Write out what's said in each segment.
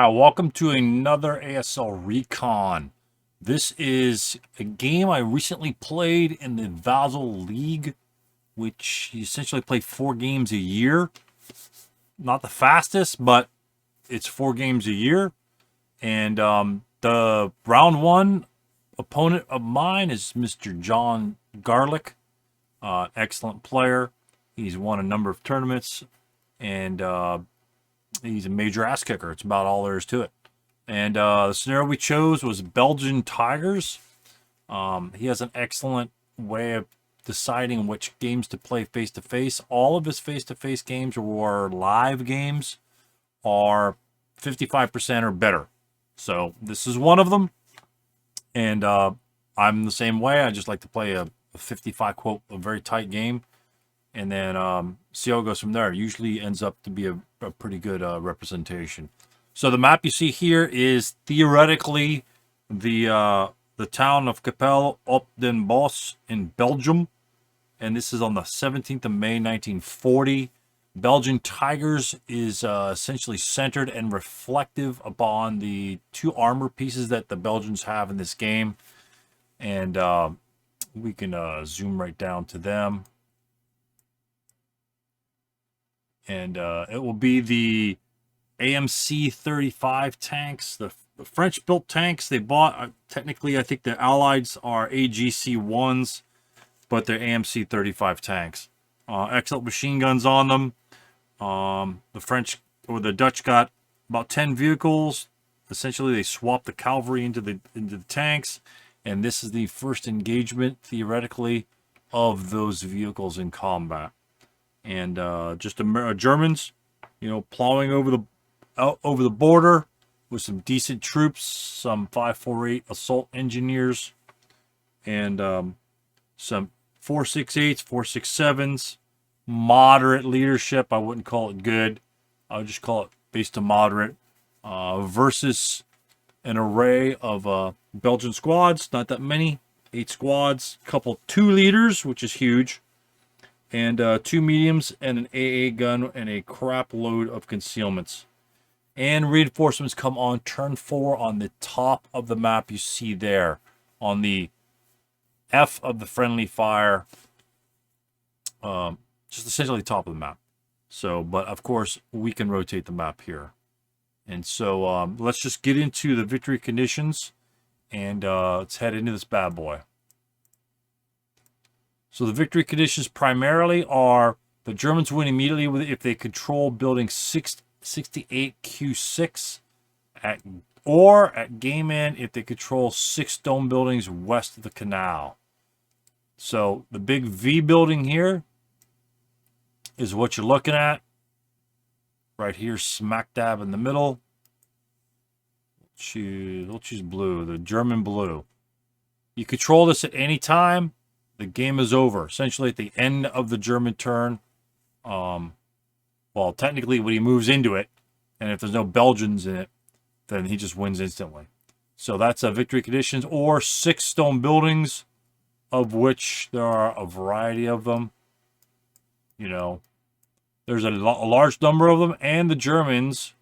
Hi, welcome to another ASL Recon. This is a game I recently played in the VASLeague, which you essentially play 4 games a year. Not the fastest, but it's 4 games a year. And the round one opponent of mine is Mr. John Garlic. Excellent player. He's won a number of tournaments, and he's a major ass kicker. It's about all there is to it. And the scenario we chose was Belgian Tigers. He has an excellent way of deciding which games to play face-to-face. All of his face-to-face games or live games are 55% or better. So this is one of them. And I'm the same way. I just like to play a 55 quote, a very tight game. And then see how it goes from there. Usually ends up to be a pretty good representation. So the map you see here is theoretically the town of Capelle op den Bosch in Belgium. And this is on the 17th of May, 1940. Belgian Tigers is essentially centered and reflective upon the 2 armor pieces that the Belgians have in this game. And we can zoom right down to them. And it will be the AMC 35 tanks, the French-built tanks they bought. Technically, I think the Allies are AGC 1s, but they're AMC 35 tanks. Excellent machine guns on them. The French or the Dutch got about 10 vehicles. Essentially, they swapped the cavalry into the tanks, and this is the first engagement, theoretically, of those vehicles in combat. And just Germans, plowing over the border with some decent troops, some 548 assault engineers, and some 468s, 467s, moderate leadership. I wouldn't call it good. I would just call it based on moderate, versus an array of Belgian squads. Not that many, 8 squads, couple 2 leaders, which is huge. And 2 mediums and an AA gun and a crap load of concealments. And reinforcements come on turn 4 on the top of the map you see there. On the F of the friendly fire. Just essentially top of the map. So, but of course, we can rotate the map here. And so let's just get into the victory conditions. And let's head into this bad boy. So the victory conditions primarily are the Germans win immediately if they control building 68Q6 or at game end if they control 6 stone buildings west of the canal. So the big V building here is what you're looking at. Right here, smack dab in the middle. We'll choose blue, the German blue. You control this at any time. The game is over. Essentially, at the end of the German turn, well, technically, when he moves into it, and if there's no Belgians in it, then he just wins instantly. So that's a victory conditions, or 6 stone buildings, of which there are a variety of them. There's a large number of them, and the Germans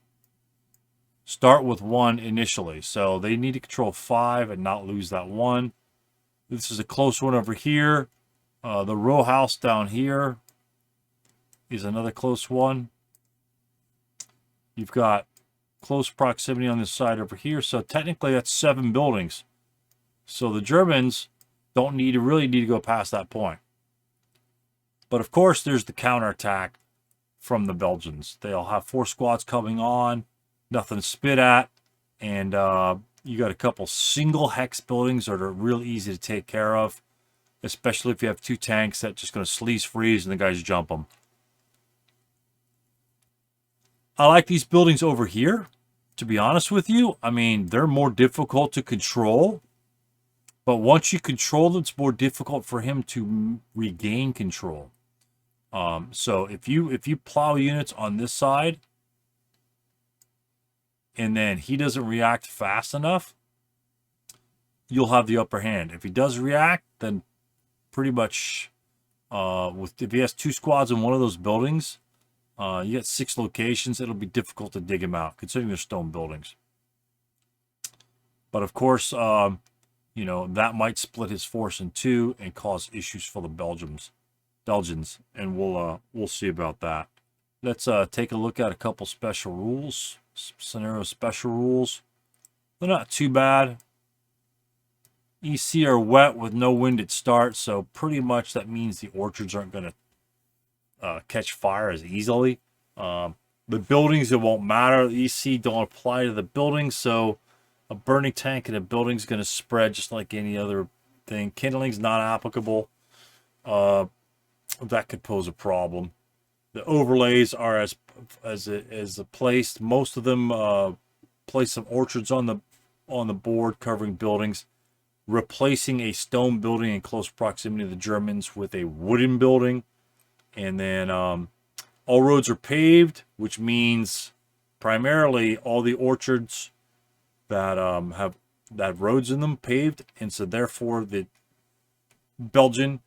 start with 1 initially. So they need to control 5 and not lose that 1. This is a close one over here. The row house down here is another close one. You've got close proximity on this side over here. So technically that's 7 buildings. So the Germans don't really need to go past that point. But of course there's the counterattack from the Belgians. They'll have 4 squads coming on. Nothing to spit at. And you got a couple single hex buildings that are real easy to take care of, especially if you have 2 tanks that just going to sleaze freeze and the guys jump them. I like these buildings over here, to be honest with you. I mean, they're more difficult to control, but once you control them, it's more difficult for him to regain control. So if you plow units on this side, and then he doesn't react fast enough, you'll have the upper hand. If he does react, then pretty much if he has 2 squads in one of those buildings, You got 6 locations. It'll be difficult to dig them out, considering they're stone buildings. But of course, you know, that might split his force in two and cause issues for the Belgians, and we'll see about that. Let's take a look at a couple special rules, scenario special rules. They're not too bad. EC are wet with no wind at start, so pretty much that means the orchards aren't going to catch fire as easily. The buildings, it won't matter. The EC don't apply to the buildings, so a burning tank in a building is going to spread just like any other thing. Kindling's not applicable. That could pose a problem. The overlays are as placed. Most of them place some orchards on the board covering buildings, replacing a stone building in close proximity to the Germans with a wooden building. And then all roads are paved, which means primarily all the orchards that have roads in them paved, and so therefore the Belgian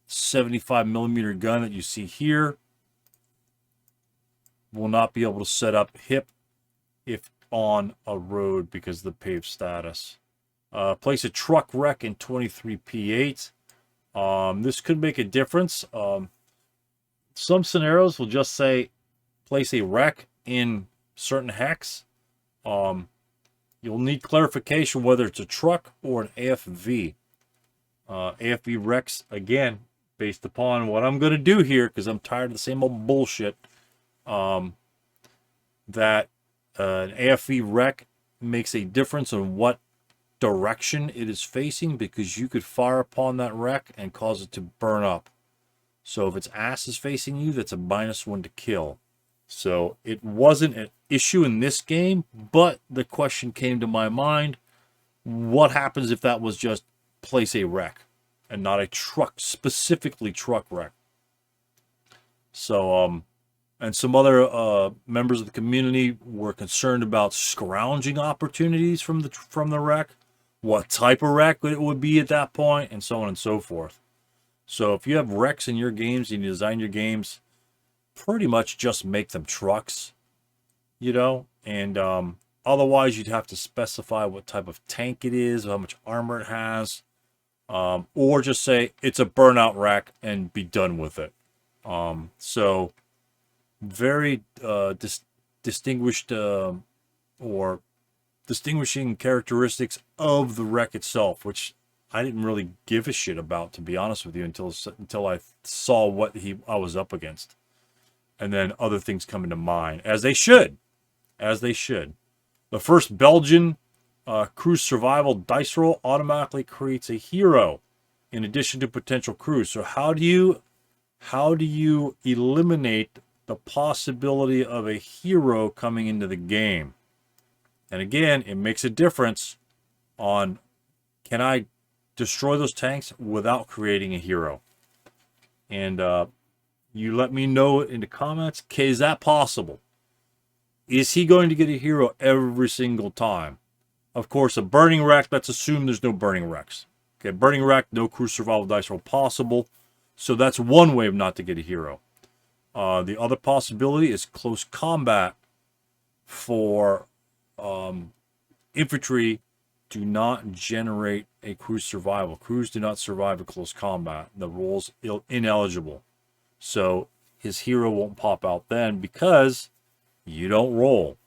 75mm gun that you see here will not be able to set up hip if on a road because of the paved status. Place a truck wreck in 23P8. This could make a difference. Some scenarios will just say place a wreck in certain hex. You'll need clarification whether it's a truck or an AFV. AFV wrecks, again, based upon what I'm going to do here, because I'm tired of the same old bullshit, that an AFV wreck makes a difference in what direction it is facing, because you could fire upon that wreck and cause it to burn up. So if its ass is facing you, that's a -1 to kill. So it wasn't an issue in this game, but the question came to my mind, what happens if that was just place a wreck and not a truck, specifically truck wreck? So, and some other members of the community were concerned about scrounging opportunities from the wreck, what type of wreck it would be at that point, and so on and so forth. So if you have wrecks in your games and you design your games, pretty much just make them trucks, you know, and otherwise you'd have to specify what type of tank it is, how much armor it has, or just say it's a burnout wreck and be done with it. So very distinguished or distinguishing characteristics of the wreck itself, which I didn't really give a shit about, to be honest with you, until I saw what I was up against. And then other things come into mind, as they should. The first Belgian crew survival dice roll automatically creates a hero in addition to potential crews. So how do you eliminate the possibility of a hero coming into the game? And again, it makes a difference on, can I destroy those tanks without creating a hero? And you let me know in the comments. Okay, is that possible? Is he going to get a hero every single time? Of course, a burning wreck, let's assume there's no burning wrecks. Okay, burning wreck, no crew survival dice roll possible. So that's one way of not to get a hero. The other possibility is close combat for infantry. Do not generate a crew survival. Crews do not survive a close combat. The roll's ineligible. So his hero won't pop out then because you don't roll.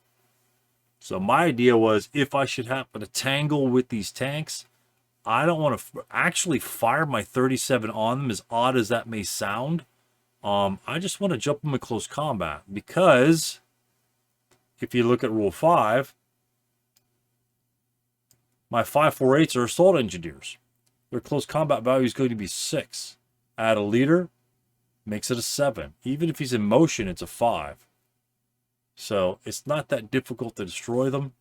So my idea was, if I should happen to tangle with these tanks, I don't want to actually fire my 37 on them, as odd as that may sound. I just want to jump them in close combat, because if you look at Rule 5, my 548s are assault engineers. Their close combat value is going to be 6. Add a leader, makes it a 7. Even if he's in motion, it's a 5. So it's not that difficult to destroy them.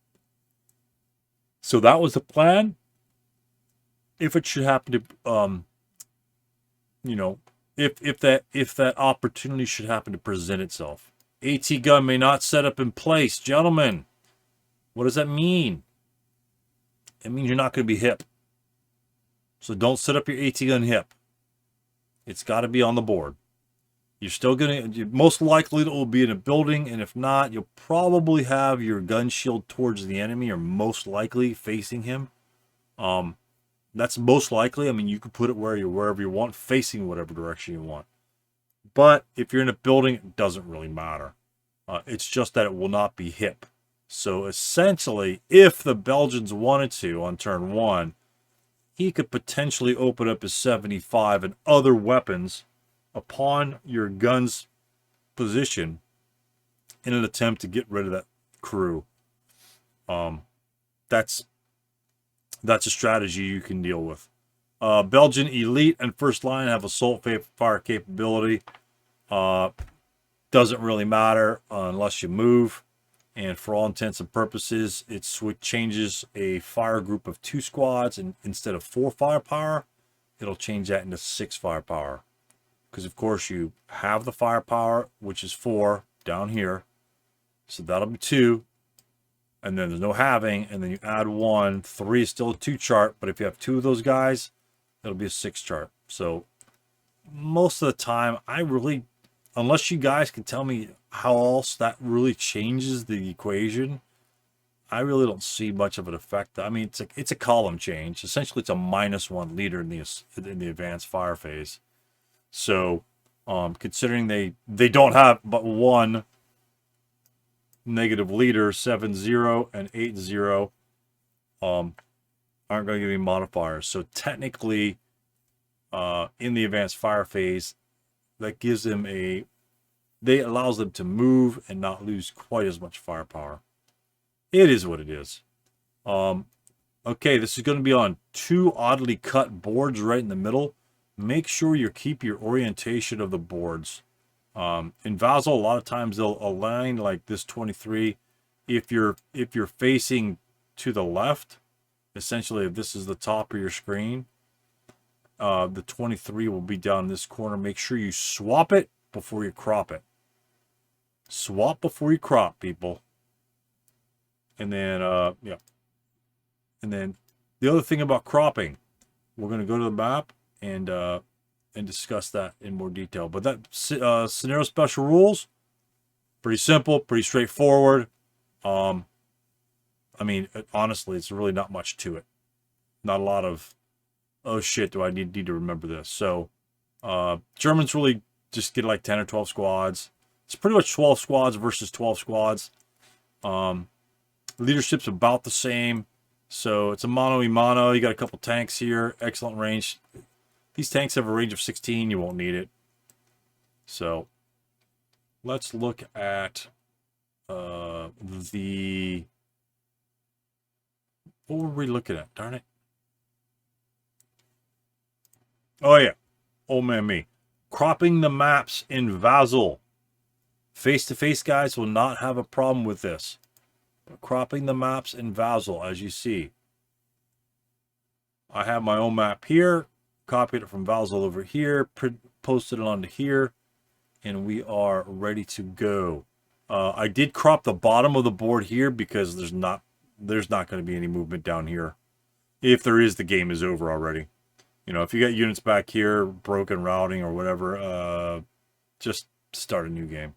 So that was the plan. If it should happen to, if that opportunity should happen to present itself. AT gun may not set up in place. Gentlemen, what does that mean? It means you're not going to be hip. So don't set up your AT gun hip. It's got to be on the board. You're still going to, most likely it will be in a building, and if not, you'll probably have your gun shield towards the enemy, or most likely facing him. That's most likely. I mean, you could put it wherever you want, facing whatever direction you want. But if you're in a building, it doesn't really matter. It's just that it will not be hip. So essentially, if the Belgians wanted to on turn 1, he could potentially open up his 75 and other weapons upon your gun's position in an attempt to get rid of that crew. That's a strategy you can deal with. Belgian Elite and First Line have assault fire capability. Doesn't really matter unless you move. And for all intents and purposes, it changes a fire group of 2 squads, and instead of 4 firepower, it'll change that into 6 firepower. Because of course you have the firepower, which is 4 down here. So that'll be 2. And then there's no having, and then you add 1. 3 is still a 2 chart, but if you have 2 of those guys, it'll be a 6 chart. So most of the time, unless you guys can tell me how else that really changes the equation, I really don't see much of an effect. I mean, it's a column change. Essentially, it's a -1 leader in the advanced fire phase. So, considering they don't have but 1 negative leader, 7-0 and 8-0, aren't going to give you modifiers. So technically, in the advanced fire phase, that gives them allows them to move and not lose quite as much firepower. It is what it is. Okay, this is going to be on 2 oddly cut boards right in the middle. Make sure you keep your orientation of the boards. In VASL, a lot of times they'll align like this 23. If you're facing to the left, essentially if this is the top of your screen, the 23 will be down in this corner. Make sure you swap it before you crop it. Swap before you crop, people. And then, yeah. And then the other thing about cropping, we're going to go to the map and discuss that in more detail. But that scenario special rules, pretty simple, pretty straightforward. I mean, honestly, it's really not much to it. Not a lot of, oh shit, do I need to remember this? So, Germans really just get like 10 or 12 squads. It's pretty much 12 squads versus 12 squads. Leadership's about the same. So it's a mano-a-mano. You got a couple tanks here. Excellent range. These tanks have a range of 16. You won't need it. So let's look at what were we looking at? Darn it. Oh, yeah. Oh, man, me. Cropping the maps in VASL. Face-to-face guys will not have a problem with this. Cropping the maps in VASL, as you see. I have my own map here. Copied it from VASL over here. Posted it onto here. And we are ready to go. I did crop the bottom of the board here because there's not going to be any movement down here. If there is, the game is over already. You know, if you got units back here, broken routing or whatever, just start a new game.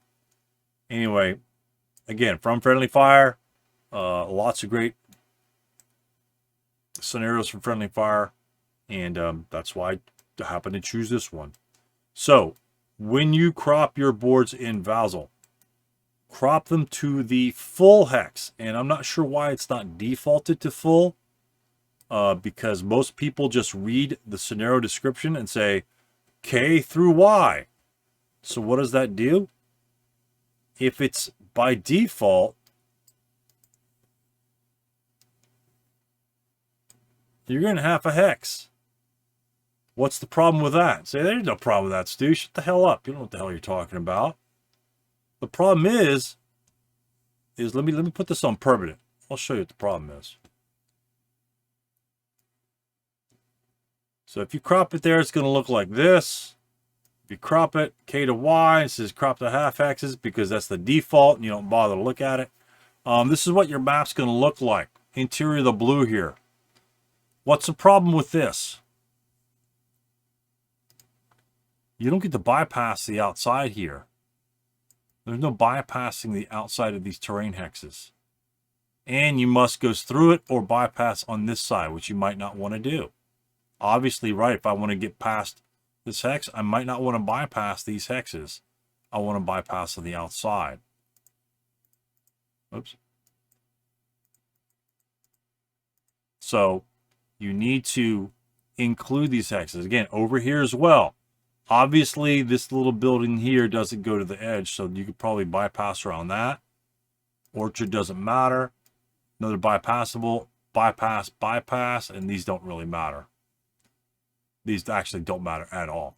Anyway, again, from Friendly Fire, lots of great scenarios from Friendly Fire, and that's why I happen to choose this one. So, when you crop your boards in VASL, crop them to the full hex, and I'm not sure why it's not defaulted to full, because most people just read the scenario description and say K through Y. So what does that do? If it's by default, you're going to have a hex. What's the problem with that? Say, there's no problem with that, Stu. Shut the hell up. You don't know what the hell you're talking about. The problem is let me put this on permanent. I'll show you what the problem is. So if you crop it there, it's going to look like this. If you crop it K to Y, it says crop to half hexes because that's the default and you don't bother to look at it. This is what your map's going to look like. Interior of the blue here. What's the problem with this? You don't get to bypass the outside here. There's no bypassing the outside of these terrain hexes. And you must go through it or bypass on this side, which you might not want to do. Obviously, right, if I want to get past this hex, I might not want to bypass these hexes. I want to bypass on the outside. Oops. So you need to include these hexes. Again, over here as well. Obviously, this little building here doesn't go to the edge, so you could probably bypass around that. Orchard doesn't matter. Another bypassable, bypass, bypass, and these don't really matter. These actually don't matter at all.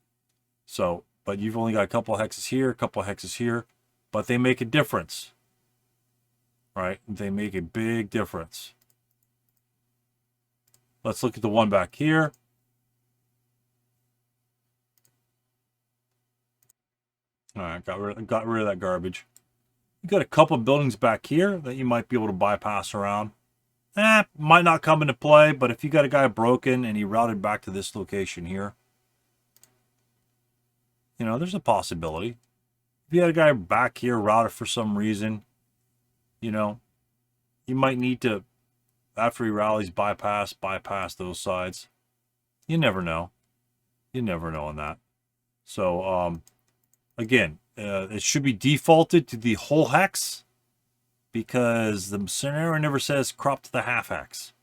So, but you've only got a couple of hexes here, a couple of hexes here, but they make a difference. Right? They make a big difference. Let's look at the one back here. All right, got rid of that garbage. You got a couple of buildings back here that you might be able to bypass around. Might not come into play, but if you got a guy broken and he routed back to this location here, you know, there's a possibility. If you had a guy back here routed for some reason, you know, you might need to, after he rallies, bypass those sides. You never know. You never know on that. So, again, it should be defaulted to the whole hex because the scenario never says crop to the half hex.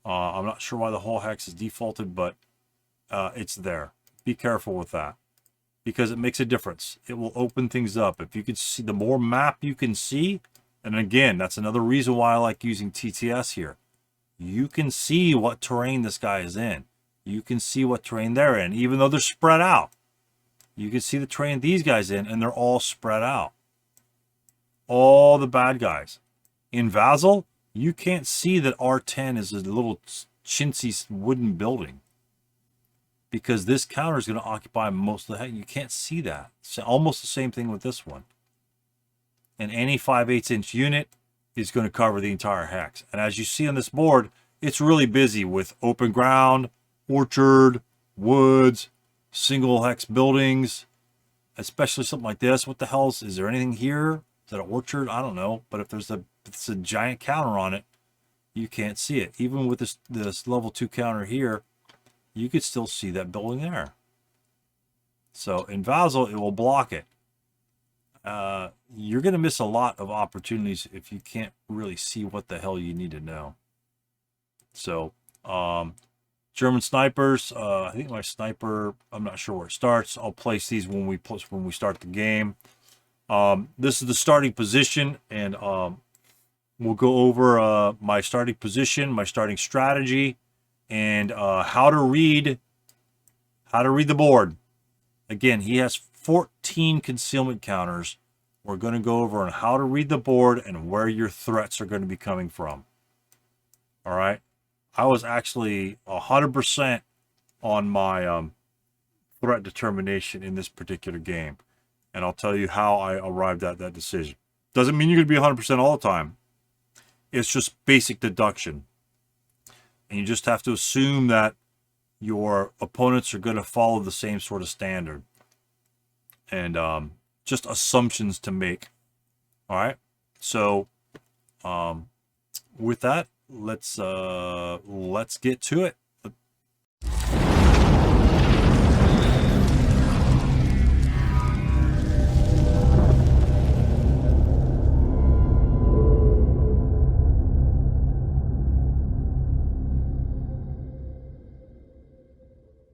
I'm not sure why the whole hex is defaulted, but it's there. Be careful with that because it makes a difference. It will open things up. If you can see, the more map you can see, and again, that's another reason why I like using TTS here. You can see what terrain this guy is in. You can see what terrain they're in, even though they're spread out. You can see the terrain these guys in, and they're all spread out. All the bad guys. In VASL, you can't see that R10 is a little chintzy wooden building because this counter is going to occupy most of the hex. You can't see that. It's almost the same thing with this one. And any 5/8" unit is going to cover the entire hex. And as you see on this board, it's really busy with open ground, orchard, woods, single hex buildings, especially something like this. What the hell is there anything here? Is that an orchard? I don't know. But if it's a giant counter on it, you can't see it. Even with this level 2 counter here, you could still see that building there. So in VASL, it will block it. You're going to miss a lot of opportunities if you can't really see what the hell you need to know. So, German snipers, I think my sniper, I'm not sure where it starts. I'll place these when we start the game. This is the starting position, and we'll go over my starting position, my starting strategy, and how to read the board. Again, he has 14 concealment counters. We're going to go over on how to read the board and where your threats are going to be coming from. All right. I was actually 100% on my threat determination in this particular game. And I'll tell you how I arrived at that decision. Doesn't mean you're going to be 100% all the time. It's just basic deduction. And you just have to assume that your opponents are going to follow the same sort of standard. And just assumptions to make. All right. So with that, let's get to it.